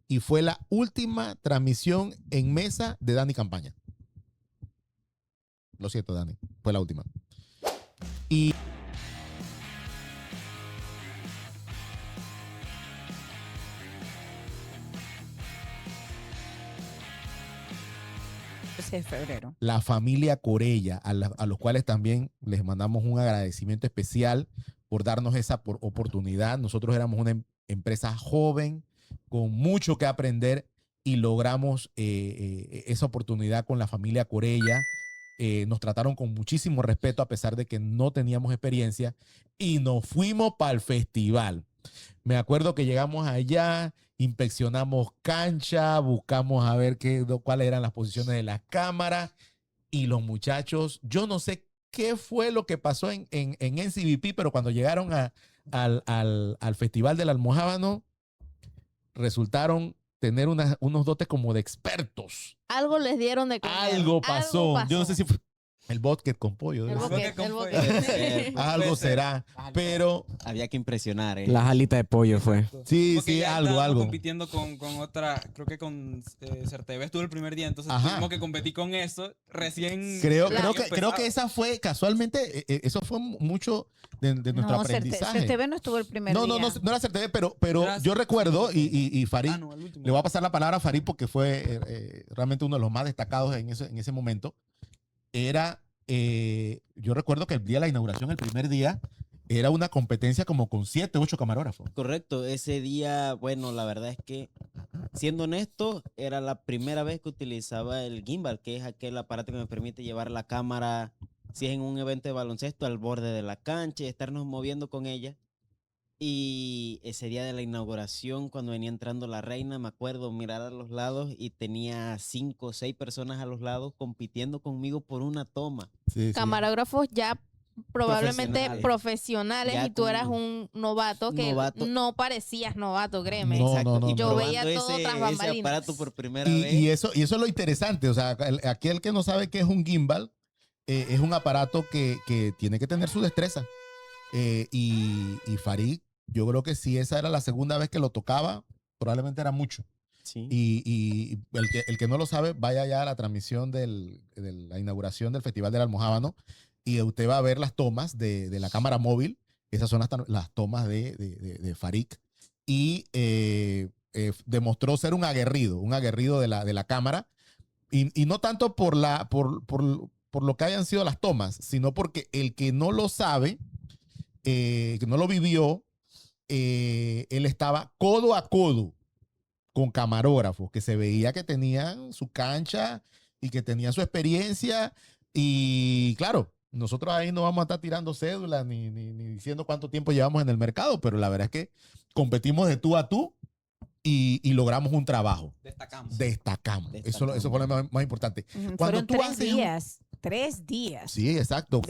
y fue la última transmisión en mesa de Dani Campaña. Lo siento, Dani, fue la última. Y de febrero. La familia Corella, a los cuales también les mandamos un agradecimiento especial por darnos esa oportunidad. Nosotros éramos una empresa joven, con mucho que aprender, y logramos esa oportunidad con la familia Corella. Nos trataron con muchísimo respeto a pesar de que no teníamos experiencia, y nos fuimos para el festival. Me acuerdo que llegamos allá, inspeccionamos cancha, buscamos a ver cuáles eran las posiciones de las cámaras, y los muchachos, yo no sé qué fue lo que pasó en NCVP, pero cuando llegaron al Festival del Almojábano, resultaron tener unos dotes como de expertos. Algo les dieron de comer. Algo pasó. Yo no sé si fue el vodka con pollo. El vodka. Algo será, pero había que impresionar. Las alitas de pollo fue. Sí, Porque sí, ya algo. estábamos compitiendo con otra, creo que con Certeve estuvo el primer día, entonces tuvimos que competir con eso recién. Creo que esa fue, casualmente, eso fue mucho de nuestro aprendizaje. Certeve no estuvo el primer día. No era Certeve, pero yo recuerdo, y Farid, le voy a pasar la palabra a Farid porque fue realmente uno de los más destacados en ese momento. Yo recuerdo que el día de la inauguración, el primer día, era una competencia como con 7, 8 camarógrafos. Correcto, ese día, bueno, la verdad es que, siendo honesto, era la primera vez que utilizaba el gimbal, que es aquel aparato que me permite llevar la cámara, si es en un evento de baloncesto, al borde de la cancha y estarnos moviendo con ella. Y ese día de la inauguración, cuando venía entrando la reina, me acuerdo mirar a los lados y tenía 5 o 6 personas a los lados compitiendo conmigo por una toma. Sí, camarógrafos ya probablemente profesionales ya y tú eras un novato que no parecías novato, créeme. No. Y yo veía todo tras bambalinas. Ese aparato por primera vez. Y eso es lo interesante. O sea, aquel que no sabe qué es un gimbal, es un aparato que tiene que tener su destreza. Y Farid, yo creo que si esa era la segunda vez que lo tocaba, probablemente era mucho. Sí. Y el que no lo sabe, vaya ya a la transmisión de la inauguración del Festival del Almojábano, y usted va a ver las tomas de la cámara móvil. Esas son las tomas de Farid. Y demostró ser un aguerrido de la cámara. Y no tanto por lo que hayan sido las tomas, sino porque el que no lo sabe, que no lo vivió, él estaba codo a codo con camarógrafos que se veía que tenían su cancha y que tenían su experiencia. Y claro, nosotros ahí no vamos a estar tirando cédulas ni diciendo cuánto tiempo llevamos en el mercado, pero la verdad es que competimos de tú a tú y logramos un trabajo. Destacamos. Eso fue lo más importante. Fueron 3 días. 3 días. Sí, exacto.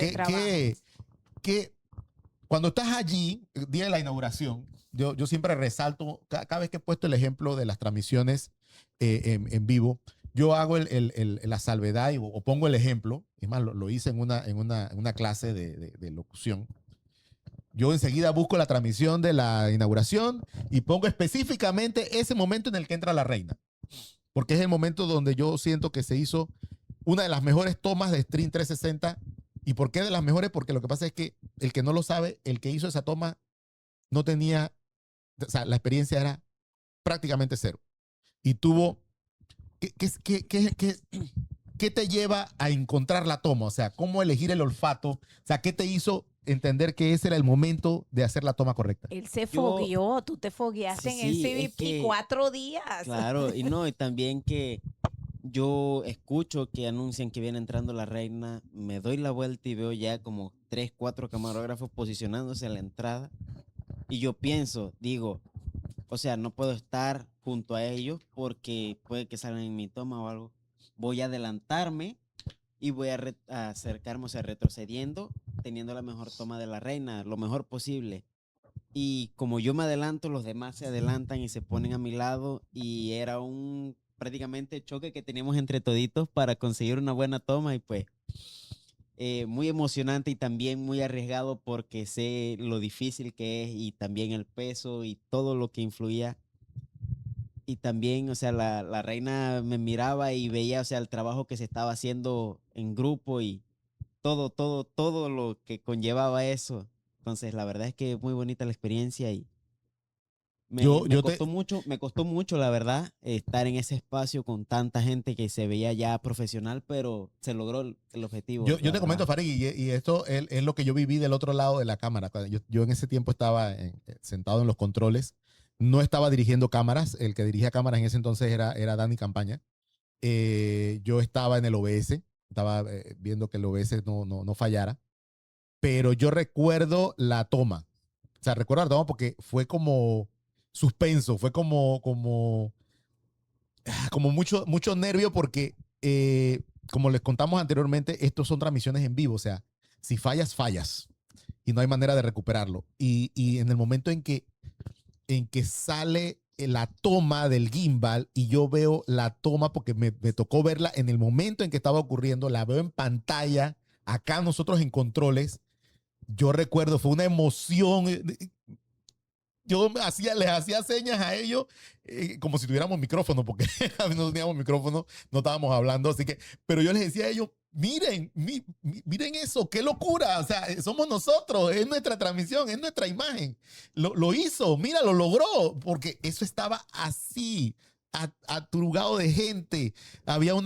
Cuando estás allí, el día de la inauguración, yo siempre resalto, cada vez que he puesto el ejemplo de las transmisiones en vivo, yo hago la salvedad o pongo el ejemplo. Es más, lo hice en una clase de locución. Yo enseguida busco la transmisión de la inauguración y pongo específicamente ese momento en el que entra la reina, porque es el momento donde yo siento que se hizo una de las mejores tomas de Stream 360. ¿Y por qué de las mejores? Porque lo que pasa es que el que no lo sabe, el que hizo esa toma no tenía, o sea, la experiencia era prácticamente cero. Y tuvo, ¿qué te lleva a encontrar la toma? O sea, ¿cómo elegir el olfato? O sea, ¿qué te hizo entender que ese era el momento de hacer la toma correcta? Él se fogueó, tú te fogueaste en el CVP 4 días. Claro, y también que yo escucho que anuncian que viene entrando la reina, me doy la vuelta y veo ya como 3, 4 camarógrafos posicionándose a la entrada. Y yo digo, o sea, no puedo estar junto a ellos porque puede que salgan en mi toma o algo. Voy a adelantarme y voy a acercarme, o sea, retrocediendo, teniendo la mejor toma de la reina, lo mejor posible. Y como yo me adelanto, los demás se adelantan y se ponen a mi lado, y era un prácticamente choque que teníamos entre toditos para conseguir una buena toma, y pues muy emocionante y también muy arriesgado porque sé lo difícil que es y también el peso y todo lo que influía. Y también, o sea, la reina me miraba y veía, o sea, el trabajo que se estaba haciendo en grupo y todo lo que conllevaba eso. Entonces, la verdad es que muy bonita la experiencia y me costó mucho, la verdad, estar en ese espacio con tanta gente que se veía ya profesional, pero se logró el objetivo. Yo te comento, Farid, y esto es lo que yo viví del otro lado de la cámara. Yo en ese tiempo estaba sentado en los controles, no estaba dirigiendo cámaras, el que dirigía cámaras en ese entonces era Dani Campaña. Yo estaba en el OBS, estaba viendo que el OBS no fallara, pero yo recuerdo la toma. O sea, recuerdo la toma porque fue como suspenso, fue como mucho nervio porque, como les contamos anteriormente, estos son transmisiones en vivo. O sea, si fallas, fallas. Y no hay manera de recuperarlo. Y en el momento en que sale la toma del gimbal y yo veo la toma porque me tocó verla en el momento en que estaba ocurriendo, la veo en pantalla, acá nosotros en controles, yo recuerdo, fue una emoción. Yo les hacía señas a ellos como si tuviéramos micrófono, porque a mí no teníamos micrófono, no estábamos hablando, así que, pero yo les decía a ellos, miren eso, qué locura, o sea, somos nosotros, es nuestra transmisión, es nuestra imagen, lo hizo, mira, lo logró, porque eso estaba así, aturugado de gente, había un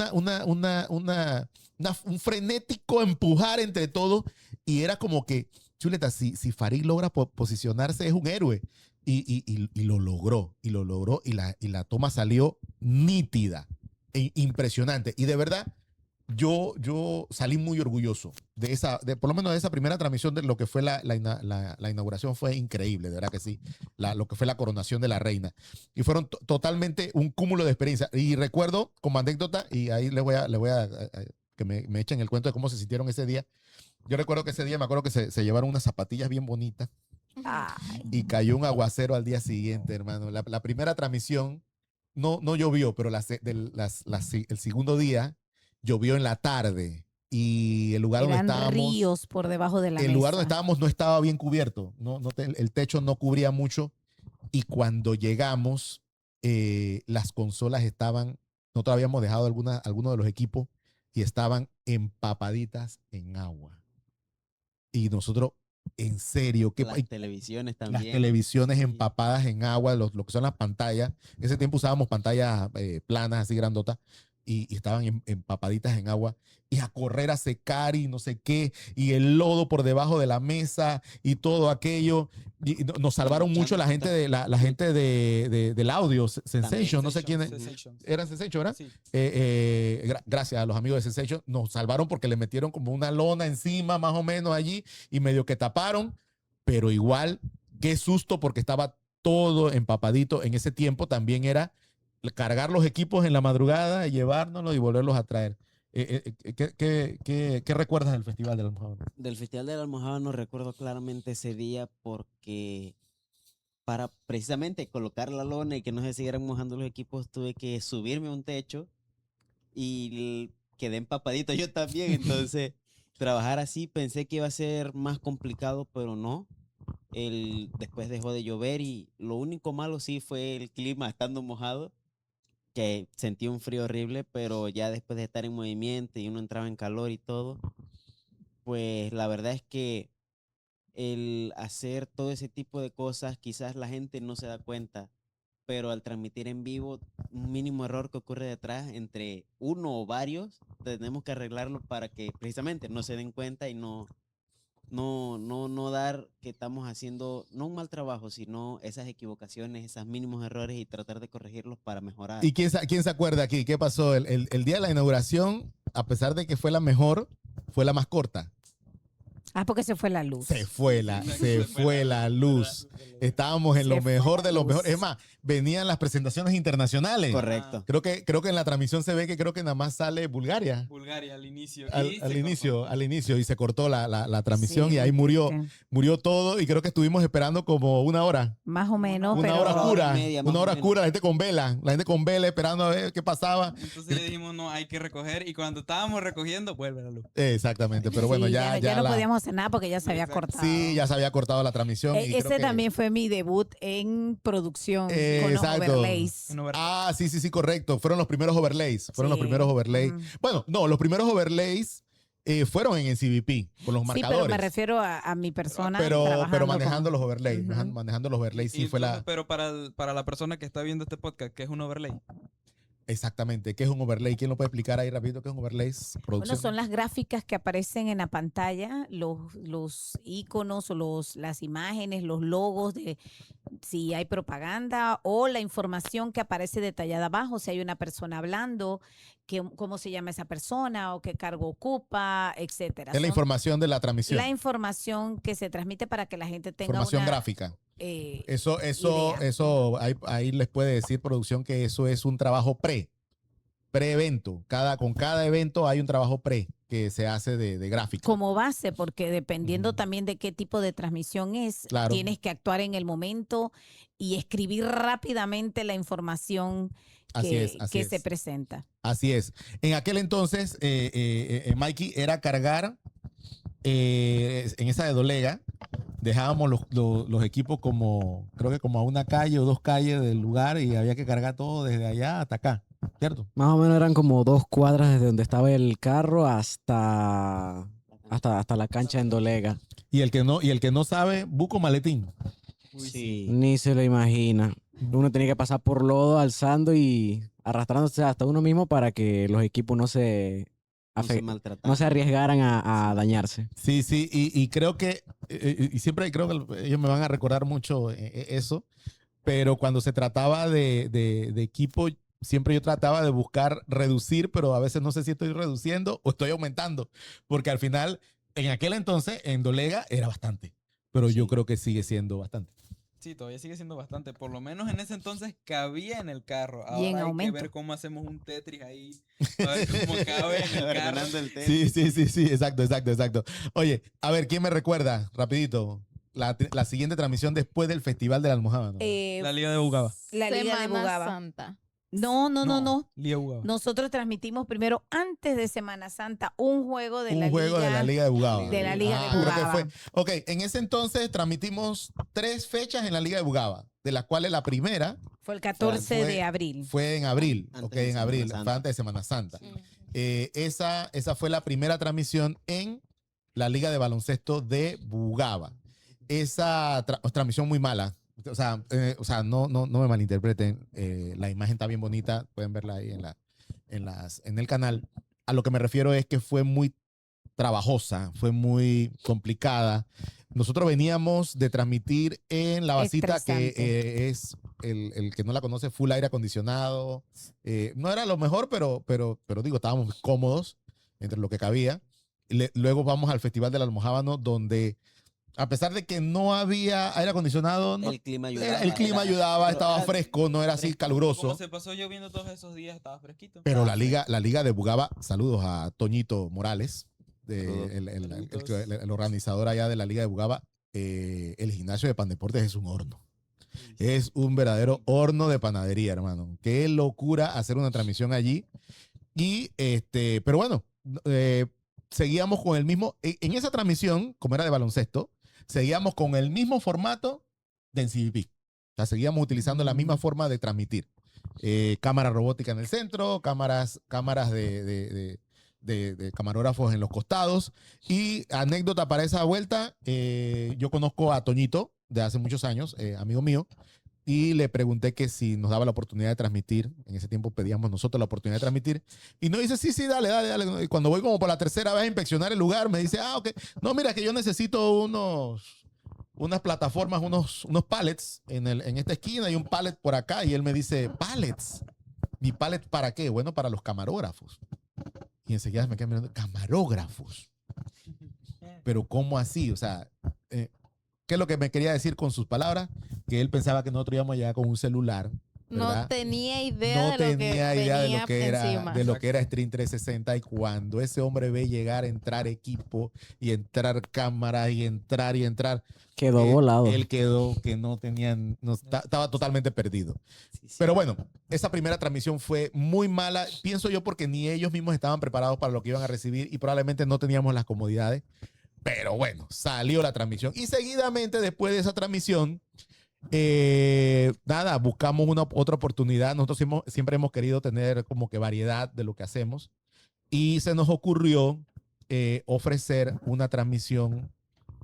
frenético empujar entre todos, y era como que, chuleta, si Farid logra posicionarse es un héroe. Y lo logró, y la toma salió nítida, impresionante. Y de verdad, yo salí muy orgulloso por lo menos de esa primera transmisión de lo que fue la inauguración. Fue increíble, de verdad que sí, lo que fue la coronación de la reina. Y fueron totalmente un cúmulo de experiencia. Y recuerdo como anécdota, y ahí le voy a que me echen el cuento de cómo se sintieron ese día. Yo recuerdo que ese día, me acuerdo que se llevaron unas zapatillas bien bonitas. Ay. Y cayó un aguacero al día siguiente, hermano. La primera transmisión no llovió, pero el segundo día llovió en la tarde. Y el lugar donde estábamos, ríos por debajo de la mesa. El lugar donde estábamos no estaba bien cubierto. El techo no cubría mucho. Y cuando llegamos, las consolas nosotros habíamos dejado algunos de los equipos y estaban empapaditas en agua. Y nosotros, en serio, las televisiones también. Las televisiones empapadas en agua, lo que son las pantallas. En ese tiempo usábamos pantallas planas, así grandotas, y estaban empapaditas en agua. Y a correr a secar y no sé qué, y el lodo por debajo de la mesa y todo aquello. Y nos salvaron mucho la gente del audio, Sensation, no sé quién era Sensation, ¿verdad? Sí. Gracias a los amigos de Sensation, nos salvaron porque le metieron como una lona encima, más o menos allí, y medio que taparon, pero igual, qué susto porque estaba todo empapadito. En ese tiempo también era cargar los equipos en la madrugada, llevárnoslos y volverlos a traer. ¿Qué recuerdas del Festival del Almojábano? Del Festival del Almojábano recuerdo claramente ese día porque para precisamente colocar la lona y que no se siguieran mojando los equipos tuve que subirme a un techo y quedé empapadito yo también. Entonces trabajar así pensé que iba a ser más complicado, pero no. Después dejó de llover y lo único malo sí fue el clima estando mojado, que sentí un frío horrible, pero ya después de estar en movimiento y uno entraba en calor y todo, pues la verdad es que el hacer todo ese tipo de cosas, quizás la gente no se da cuenta, pero al transmitir en vivo, un mínimo error que ocurre detrás, entre uno o varios, tenemos que arreglarlo para que precisamente no se den cuenta y no dar que estamos haciendo, no un mal trabajo, sino esas equivocaciones, esos mínimos errores y tratar de corregirlos para mejorar. ¿Y quién se acuerda aquí? ¿Qué pasó? El día de la inauguración, a pesar de que fue la mejor, fue la más corta. Porque se fue la luz. Se fue la luz. Estábamos en lo mejor de lo mejor. Es más, venían las presentaciones internacionales. Correcto. Creo que en la transmisión se ve que creo que nada más sale Bulgaria. Bulgaria al inicio. Al inicio y se cortó la transmisión, sí, y ahí murió todo, y creo que estuvimos esperando como una hora. Más o menos. Una hora oscura. Una hora oscura, la gente con vela esperando a ver qué pasaba. Entonces le dijimos, no, hay que recoger, y cuando estábamos recogiendo, vuelve la luz. Exactamente, pero bueno, ya no podíamos hacer nada porque ya se había Exacto. cortado. Sí, ya se había cortado la transmisión. y creo Ese que- también fue mi debut en producción con los exacto. overlays. Ah, sí, correcto. Fueron los primeros overlays. Mm. Bueno, no, los primeros overlays fueron en CBP, con los Sí, marcadores. pero me refiero a mi persona. Pero trabajando manejando con- los overlays. Ujú. Manejando los overlays, sí Y fue entonces, la... Pero para la persona que está viendo este podcast, ¿qué es un overlay? Exactamente. ¿Qué es un overlay? ¿Quién lo puede explicar ahí rapidito qué es un overlay? Bueno, Producción. son las gráficas que aparecen en la pantalla, los iconos o las imágenes, los logos de si hay propaganda o la información que aparece detallada abajo, si hay una persona hablando, cómo se llama esa persona o qué cargo ocupa, etcétera. Es la Son información de la transmisión. la información que se transmite para que la gente tenga Información una gráfica. idea. Eso ahí les puede decir producción que eso es un trabajo pre-evento. Con cada evento hay un trabajo que se hace de gráfica. Como base, porque dependiendo Ujú. también de qué tipo de transmisión es, Claro. tienes que actuar en el momento y escribir rápidamente la información que se presenta. Así es. En aquel entonces, Mikey, era cargar en esa de Dolega, dejábamos los equipos creo que como a una calle o 2 calles del lugar y había que cargar todo desde allá hasta acá, ¿cierto? Más o menos eran como 2 cuadras desde donde estaba el carro hasta la cancha en Dolega. Y el que no sabe, buco maletín. Sí. Ni se lo imagina. Uno tenía que pasar por lodo, alzando y arrastrándose hasta uno mismo para que los equipos no se arriesgaran a dañarse. Sí, y creo que, y siempre creo que ellos me van a recordar mucho eso, pero cuando se trataba de equipo, siempre yo trataba de buscar reducir, pero a veces no sé si estoy reduciendo o estoy aumentando, porque al final, en aquel entonces, en Dolega era bastante, pero yo creo que sigue siendo bastante. Sí, todavía sigue siendo bastante. Por lo menos en ese entonces cabía en el carro. Y en Ahora hay aumento. que ver cómo hacemos un Tetris ahí. A ver cómo cabe en el carro. Sí, exacto. Oye, a ver, ¿quién me recuerda? Rapidito. La siguiente transmisión después del Festival de la Almojábana. La Liga de Bugaba. La Liga de Semana Bugaba. Santa. No. Liga de Bugaba. Nosotros transmitimos primero, antes de Semana Santa, un juego de Un juego de la Liga de Bugaba. de la Liga de creo que Bugaba. fue. Ok, en ese entonces transmitimos 3 fechas en la Liga de Bugaba, de las cuales la primera Fue el 14 Fue- de abril. fue en abril. Antes Ok, de en Semana abril, Santa. fue antes de Semana Santa. Mm. Esa fue la primera transmisión en la Liga de Baloncesto de Bugaba. Esa transmisión muy mala. O sea, no me malinterpreten. La imagen está bien bonita. Pueden verla ahí en el canal. A lo que me refiero es que fue muy trabajosa, fue muy complicada. Nosotros veníamos de transmitir en la basita que Estresante. es el que no la conoce, full aire acondicionado. No era lo mejor, pero digo, estábamos cómodos entre lo que cabía. Luego vamos al Festival del Almojábano, donde a pesar de que no había aire acondicionado, El clima ayudaba. el clima ayudaba, estaba fresco, no era así Como caluroso. se pasó lloviendo todos esos días, estaba fresquito. Pero la liga de Bugaba, saludos a Toñito Morales, Saludos. el organizador allá de la Liga de Bugaba. El gimnasio de Pandeportes es un horno. Es un verdadero horno de panadería, hermano. Qué locura hacer una transmisión allí. Pero bueno, seguíamos con el mismo. En esa transmisión, como era de baloncesto, seguíamos con el mismo formato de NCVP. O sea, seguíamos utilizando la misma forma de transmitir. Cámara robótica en el centro, cámaras de camarógrafos en los costados. Y anécdota para esa vuelta, yo conozco a Toñito de hace muchos años, amigo mío, y le pregunté que si nos daba la oportunidad de transmitir. En ese tiempo pedíamos nosotros la oportunidad de transmitir. Y nos dice, sí, dale. Y cuando voy como por la tercera vez a inspeccionar el lugar, me dice, ok. No, mira, que yo necesito unas plataformas, unos pallets en esta esquina y un pallet por acá. Y él me dice, ¿pallets? ¿Mi pallet para qué? Bueno, para los camarógrafos. Y enseguida me quedé mirando, camarógrafos. Pero ¿cómo así? O sea, ¿qué es lo que me quería decir con sus palabras? Que él pensaba que nosotros íbamos a llegar con un celular, ¿verdad? No tenía idea No de lo que tenía idea de lo que era, encima. de lo que era Stream 360. Y cuando ese hombre ve llegar, entrar equipo y entrar cámaras y entrar, Quedó volado. él quedó que estaba totalmente perdido. Sí. Pero bueno, esa primera transmisión fue muy mala, pienso yo, porque ni ellos mismos estaban preparados para lo que iban a recibir y probablemente no teníamos las comodidades. Pero bueno, salió la transmisión. Y seguidamente, después de esa transmisión, nada, buscamos otra oportunidad. Nosotros siempre hemos querido tener como que variedad de lo que hacemos. Y se nos ocurrió ofrecer una transmisión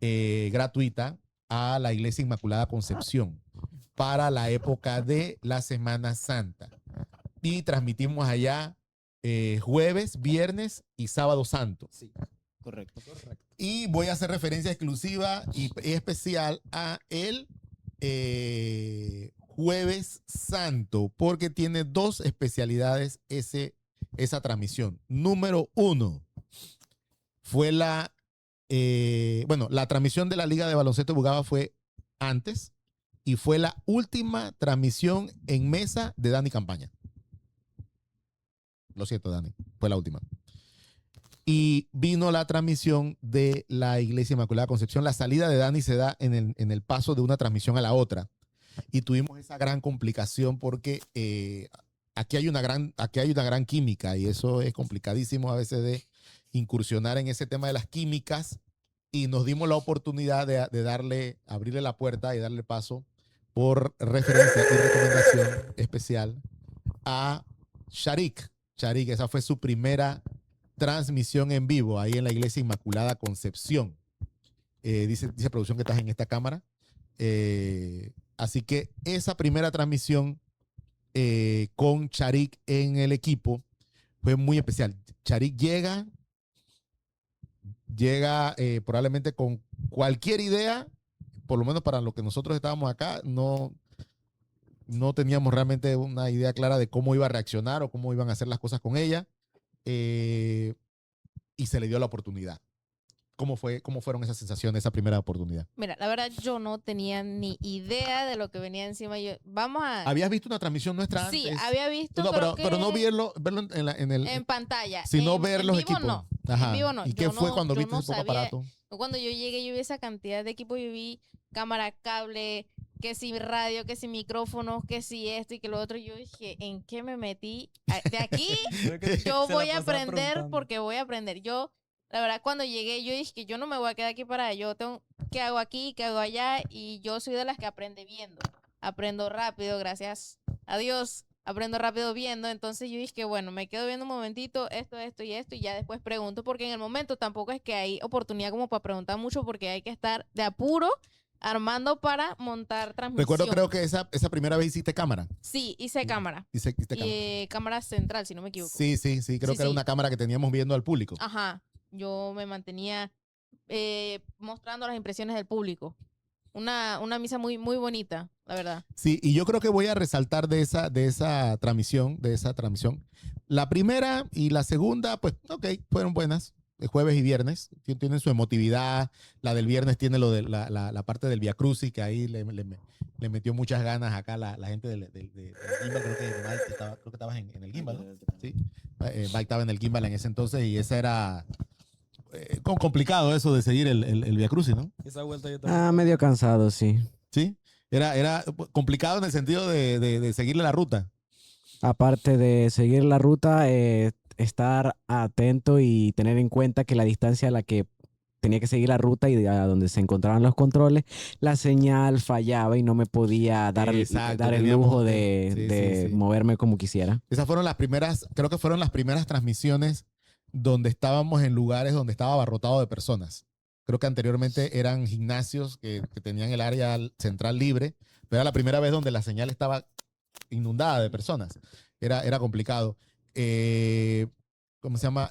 gratuita a la Iglesia Inmaculada Concepción para la época de la Semana Santa. Y transmitimos allá jueves, viernes y sábado santo. Sí, correcto. Y voy a hacer referencia exclusiva y especial a el Jueves Santo, porque tiene dos especialidades esa transmisión. Número 1, fue la transmisión de la Liga de Baloncesto de Bugaba fue antes y fue la última transmisión en mesa de Dani Campaña. Lo siento, Dani, fue la última. Y vino la transmisión de la Iglesia Inmaculada Concepción. La salida de Dani se da en el paso de una transmisión a la otra. Y tuvimos esa gran complicación porque aquí hay una gran química y eso es complicadísimo a veces de incursionar en ese tema de las químicas. Y nos dimos la oportunidad de abrirle la puerta y darle paso por referencia y recomendación especial a Sharik. Sharik, esa fue su primera transmisión en vivo ahí en la Iglesia Inmaculada Concepción. Dice producción que estás en esta cámara. Así que esa primera transmisión con Sharik en el equipo fue muy especial. Sharik llega probablemente con cualquier idea, por lo menos para lo que nosotros estábamos acá, no teníamos realmente una idea clara de cómo iba a reaccionar o cómo iban a hacer las cosas con ella. Y se le dio la oportunidad. ¿Cómo fueron esas sensaciones, esa primera oportunidad? Mira, la verdad yo no tenía ni idea de lo que venía encima. ¿Habías visto una transmisión nuestra antes? Sí, había visto, pero no verlo en pantalla. Sino ver los equipos. No. Ajá. En vivo no. ¿Y qué fue cuando viste ese poco aparato? Cuando yo llegué, yo vi esa cantidad de equipos, yo vi cámara, cable, que si radio, que si micrófonos, que si esto y que lo otro. Yo dije, ¿en qué me metí? De aquí yo voy a aprender porque voy a aprender. Yo, la verdad, cuando llegué, yo dije que yo no me voy a quedar aquí para yo tengo qué hago aquí, qué hago allá, y yo soy de las que aprende viendo. Aprendo rápido, gracias a Dios. Aprendo rápido viendo, entonces yo dije que bueno, me quedo viendo un momentito, esto y esto, y ya después pregunto, porque en el momento tampoco es que hay oportunidad como para preguntar mucho, porque hay que estar de apuro armando para montar transmisión. Recuerdo, creo que esa primera vez hiciste cámara. Sí, hice cámara. Cámara central, si no me equivoco. Sí, creo que era una cámara que teníamos viendo al público. Ajá, yo me mantenía mostrando las impresiones del público. Una misa muy, muy bonita, la verdad. Sí, y yo creo que voy a resaltar de esa transmisión. La primera y la segunda, pues, ok, fueron buenas. De jueves y viernes. Tienen su emotividad. La del viernes tiene lo de la parte del Via Crucis, que ahí le metió muchas ganas acá la gente del Gimbal. Creo que Mike estabas en el Gimbal, ¿no? Sí. Mike estaba en el Gimbal en ese entonces y ese era... complicado eso de seguir el Via Crucis, ¿no? Esa vuelta yo también. Medio cansado, sí. Sí, era complicado en el sentido de seguirle la ruta. Aparte de seguir la ruta, estar atento y tener en cuenta que la distancia a la que tenía que seguir la ruta y a donde se encontraban los controles, la señal fallaba y no me podía dar el lujo de moverme como quisiera. Esas fueron las primeras, creo que fueron las primeras transmisiones donde estábamos en lugares donde estaba abarrotado de personas. Creo que anteriormente eran gimnasios que tenían el área central libre, pero era la primera vez donde la señal estaba inundada de personas. Era complicado. ¿Cómo se llama?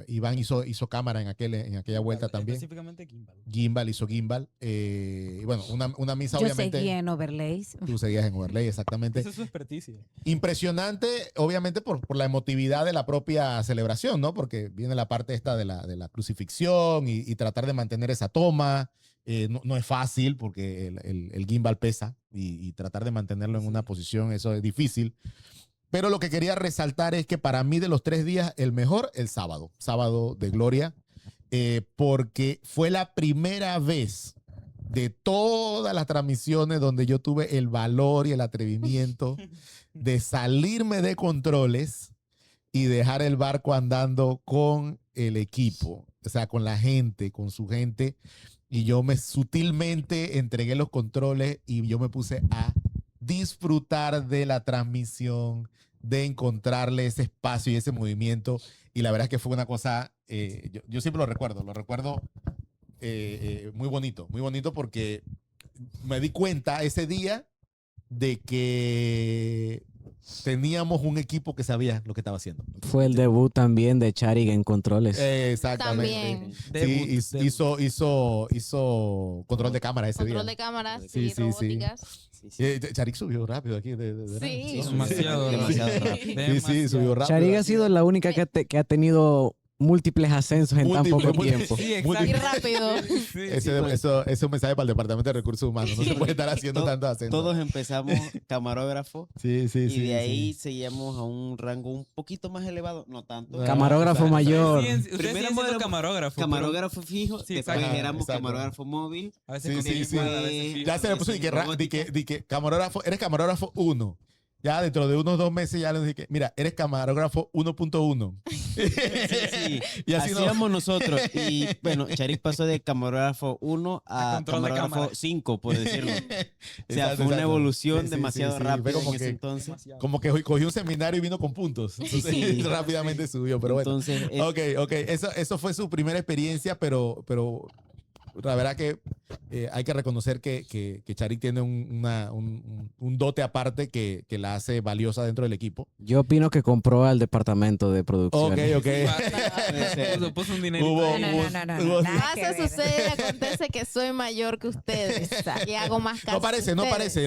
Iván hizo cámara en aquella vuelta también. Específicamente Gimbal. Gimbal hizo Gimbal. Y bueno, una misa obviamente. Yo seguía en overlays. Tú seguías en overlay, exactamente. Esa es su experticia. Impresionante, obviamente, por la emotividad de la propia celebración, ¿no? Porque viene la parte esta de la crucifixión y tratar de mantener esa toma. No es fácil porque el gimbal pesa y tratar de mantenerlo en una posición, eso es difícil. Pero lo que quería resaltar es que para mí de los 3 días, el mejor, el sábado de gloria, porque fue la primera vez de todas las transmisiones donde yo tuve el valor y el atrevimiento de salirme de controles y dejar el barco andando con el equipo. o sea, con la gente, con su gente, y yo me sutilmente entregué los controles y yo me puse a disfrutar de la transmisión, de encontrarle ese espacio y ese movimiento. Y la verdad es que fue una cosa, yo siempre lo recuerdo muy bonito porque me di cuenta ese día de que teníamos un equipo que sabía lo que estaba haciendo. Fue el debut también de Charik en controles. Exactamente. También. Sí, hizo control de cámara ese Control día. de cámaras Sí, y sí, sí. robóticas. Charik subió rápido aquí. Sí. Demasiado rápido. Sí, subió rápido. Charik ha sido la única que ha tenido múltiples ascensos en tan poco tiempo. Sí, Y rápido. Eso es un mensaje para el Departamento de Recursos Humanos. No se puede estar haciendo tantos ascensos. Todos empezamos camarógrafo Sí, sí, y sí. de ahí sí. seguíamos a un rango un poquito más elevado, no tanto. Camarógrafo exacto. mayor. Ustedes Primero siguen siendo éramos camarógrafo. Camarógrafo fijo, Sí, después exacto. éramos Exacto. camarógrafo móvil. A veces Sí, sí, con sí. a veces fijo. Ya se le puso di que camarógrafo, eres camarógrafo 1. Ya dentro de unos 2 meses ya les dije, mira, eres camarógrafo 1.1. Sí, Y así así no. éramos nosotros. Y bueno, Charik pasó de camarógrafo 1 A a control de camarógrafo cámara. 5, por decirlo. O sea, Exacto, fue una exacto. evolución Sí, sí, demasiado sí, sí. rápida Fue como en ese que- entonces. Demasiado. Como que cogió un seminario y vino con puntos. Entonces, Sí. rápidamente subió, pero bueno. Entonces, Ok. Eso fue su primera experiencia, pero la verdad que hay que reconocer que Charik tiene un dote aparte que la hace valiosa dentro del equipo. Yo opino que compró al departamento de producción. Ok. Puso un dinerito Hubo- ahí. hubo- No, nada que Pasa, ver. sucede, acontece que soy mayor que ustedes y hago más caso. No parece.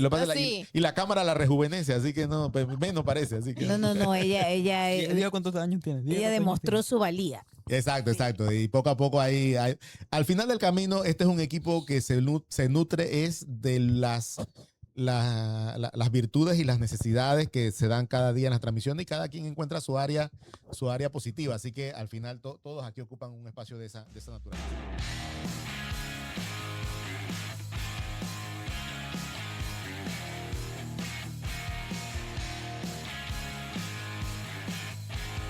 Lo que pasa es que Sí. y la cámara la rejuvenece, así que no, pues, no parece. Así que. No, ella Diga cuántos años tiene. Diga ella cuántos demostró años su valía. Exacto. Y poco a poco ahí, al final del camino, este es un equipo que se nutre es de las virtudes y las necesidades que se dan cada día en las transmisiones y cada quien encuentra su área positiva. Así que al final todos aquí ocupan un espacio de esa naturaleza.